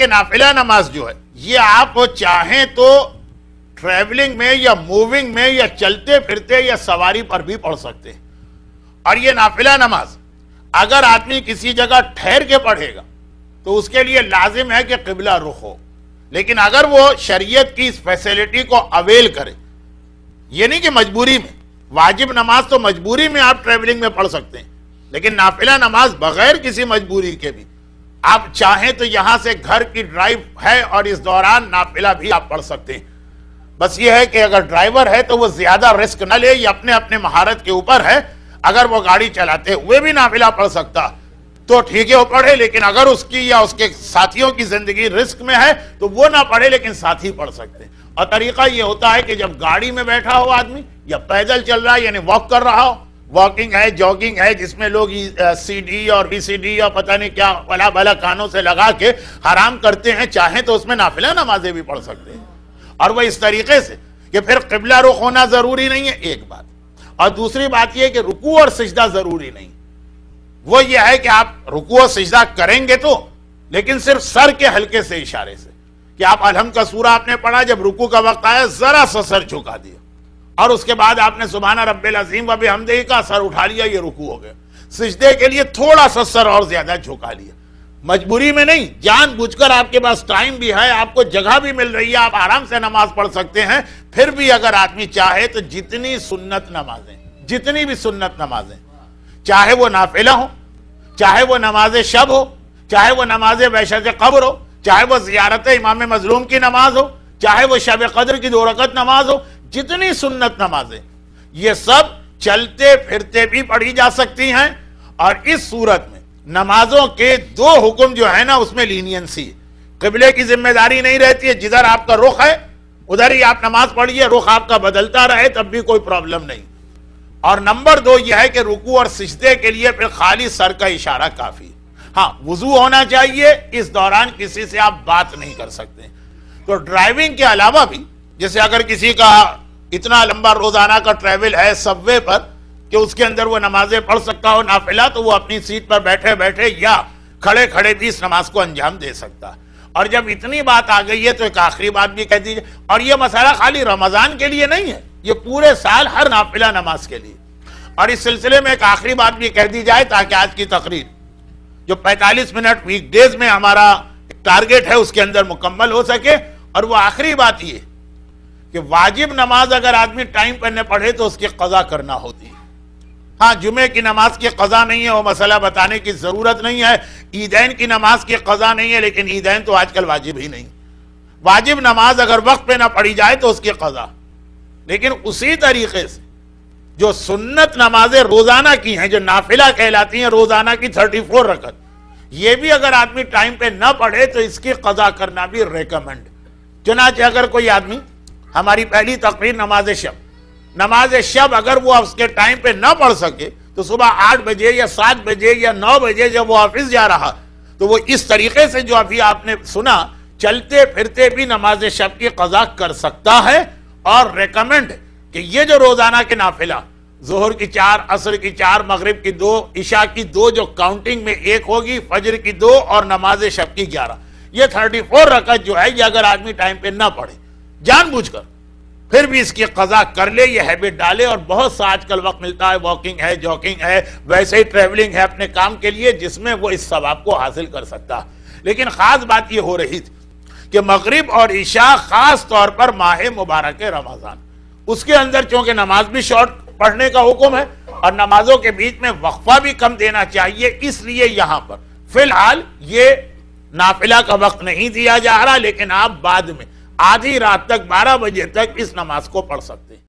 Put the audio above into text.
کہ نافلہ نماز جو ہے یہ آپ چاہیں تو ٹریولنگ میں یا موونگ میں یا چلتے پھرتے یا سواری پر بھی پڑھ سکتے ہیں. اور یہ نافلہ نماز اگر آدمی کسی جگہ ٹھہر کے پڑھے گا تو اس کے لیے لازم ہے کہ قبلہ رخ ہو. لیکن اگر وہ شریعت کی اس فیسلٹی کو اویل کرے، یہ نہیں کہ مجبوری میں، واجب نماز تو مجبوری میں آپ ٹریولنگ میں پڑھ سکتے ہیں، لیکن نافلہ نماز بغیر کسی مجبوری کے بھی آپ چاہیں تو یہاں سے گھر کی ڈرائیو ہے اور اس دوران نافلہ بھی آپ پڑھ سکتے ہیں. بس یہ ہے کہ اگر ڈرائیور ہے تو وہ زیادہ رسک نہ لے، یہ اپنے اپنے مہارت کے اوپر ہے. اگر وہ گاڑی چلاتے ہوئے بھی نافلہ پڑھ سکتا تو ٹھیک ہے وہ پڑھے، لیکن اگر اس کی یا اس کے ساتھیوں کی زندگی رسک میں ہے تو وہ نہ پڑھے لیکن ساتھی پڑھ سکتے ہیں. اور طریقہ یہ ہوتا ہے کہ جب گاڑی میں بیٹھا ہو آدمی یا پیدل چل رہا ہے یعنی واک کر رہا ہو، واکنگ ہے، جاگنگ ہے، جس میں لوگ سی ڈی اور بی سی ڈی اور پتہ نہیں کیا بلا بلا کانوں سے لگا کے حرام کرتے ہیں، چاہیں تو اس میں نافلہ نمازیں بھی پڑھ سکتے ہیں. اور وہ اس طریقے سے کہ پھر قبلہ رخ ہونا ضروری نہیں ہے، ایک بات. اور دوسری بات یہ کہ رکوع اور سجدہ ضروری نہیں. وہ یہ ہے کہ آپ رکوع اور سجدہ کریں گے تو لیکن صرف سر کے ہلکے سے اشارے سے، کہ آپ الحمد کا سورہ آپ نے پڑھا، جب رکوع کا وقت آیا ذرا سا سر جھکا دیا اور اس کے بعد آپ نے سبحان رب العظیم و بحمدہ کا سر اٹھا لیا، یہ رکوع ہو گیا. سجدے کے لیے تھوڑا سا سر اور زیادہ جھکا لیا، مجبوری میں نہیں، جان بوجھ کر. آپ کے پاس ٹائم بھی ہے، آپ کو جگہ بھی مل رہی ہے، آپ آرام سے نماز پڑھ سکتے ہیں. پھر بھی اگر آدمی چاہے تو جتنی سنت نمازیں، جتنی بھی سنت نمازیں، چاہے وہ نافلہ ہو، چاہے وہ نماز شب ہو، چاہے وہ نماز وحشت قبر ہو، چاہے وہ زیارت امام مظلوم کی نماز ہو، چاہے وہ شب قدر کی 2 رکعت نماز ہو، جتنی سنت نمازیں یہ سب چلتے پھرتے بھی پڑھی جا سکتی ہیں. اور اس صورت میں نمازوں کے 2 حکم جو ہے نا اس میں لینینسی ہے. قبلے کی ذمہ داری نہیں رہتی ہے، جدھر آپ کا رخ ہے ادھر ہی آپ نماز پڑھیے، رخ آپ کا بدلتا رہے تب بھی کوئی پرابلم نہیں. اور نمبر 2 یہ ہے کہ رکوع اور سجدے کے لیے پھر خالی سر کا اشارہ کافی ہے. ہاں وضو ہونا چاہیے، اس دوران کسی سے آپ بات نہیں کر سکتے. تو ڈرائیونگ کے علاوہ بھی جیسے اگر کسی کا اتنا لمبا روزانہ کا ٹریول ہے سب وے پر کہ اس کے اندر وہ نمازیں پڑھ سکتا ہو نافلہ، تو وہ اپنی سیٹ پر بیٹھے بیٹھے یا کھڑے کھڑے بھی اس نماز کو انجام دے سکتا. اور جب اتنی بات آ گئی ہے تو ایک آخری بات بھی کہہ دیجیے، اور یہ مسئلہ خالی رمضان کے لیے نہیں ہے، یہ پورے سال ہر نافلہ نماز کے لیے. اور اس سلسلے میں ایک آخری بات بھی کہہ دی جائے تاکہ آج کی تقریر جو 45 منٹ ویک ڈیز میں ہمارا ٹارگٹ ہے اس کے اندر مکمل ہو سکے. اور وہ آخری بات یہ کہ واجب نماز اگر آدمی ٹائم پر نہ پڑھے تو اس کی قضا کرنا ہوتی ہے. ہاں جمعے کی نماز کی قضا نہیں ہے، وہ مسئلہ بتانے کی ضرورت نہیں ہے. عیدین کی نماز کی قضا نہیں ہے، لیکن عیدین تو آج کل واجب ہی نہیں. واجب نماز اگر وقت پہ نہ پڑھی جائے تو اس کی قضا. لیکن اسی طریقے سے جو سنت نمازیں روزانہ کی ہیں، جو نافلہ کہلاتی ہیں روزانہ کی 34 رکعت، یہ بھی اگر آدمی ٹائم پہ نہ پڑھے تو اس کی قضا کرنا بھی ریکمنڈ. چنانچہ اگر کوئی آدمی ہماری پہلی تقریر نماز شب اگر وہ اس کے ٹائم پہ نہ پڑھ سکے تو صبح 8 بجے یا 7 بجے یا 9 بجے جب وہ آفس جا رہا تو وہ اس طریقے سے جو ابھی آپ نے سنا چلتے پھرتے بھی نماز شب کی قضا کر سکتا ہے. اور ریکمنڈ کہ یہ جو روزانہ کے نافلہ ظہر کی 4، عصر کی 4، مغرب کی 2، عشاء کی 2 جو کاؤنٹنگ میں 1 ہوگی، فجر کی 2 اور نماز شب کی 11، یہ 34 رکعت جو ہے یہ اگر آدمی ٹائم پہ نہ پڑھے جان بوجھ کر پھر بھی اس کی قضا کر لے، یہ ہیبٹ ڈالے. اور بہت سا آج کل وقت ملتا ہے، واکنگ ہے، جاگنگ ہے، ویسے ہی ٹریولنگ ہے اپنے کام کے لیے، جس میں وہ اس ثواب کو حاصل کر سکتا. لیکن خاص بات یہ ہو رہی تھی کہ مغرب اور عشاء خاص طور پر ماہ مبارک رمضان اس کے اندر چونکہ نماز بھی شارٹ پڑھنے کا حکم ہے اور نمازوں کے بیچ میں وقفہ بھی کم دینا چاہیے، اس لیے یہاں پر فی الحال یہ نافلہ کا وقت نہیں دیا جا رہا، لیکن آپ بعد میں آدھی رات تک 12 بجے تک اس نماز کو پڑھ سکتے ہیں.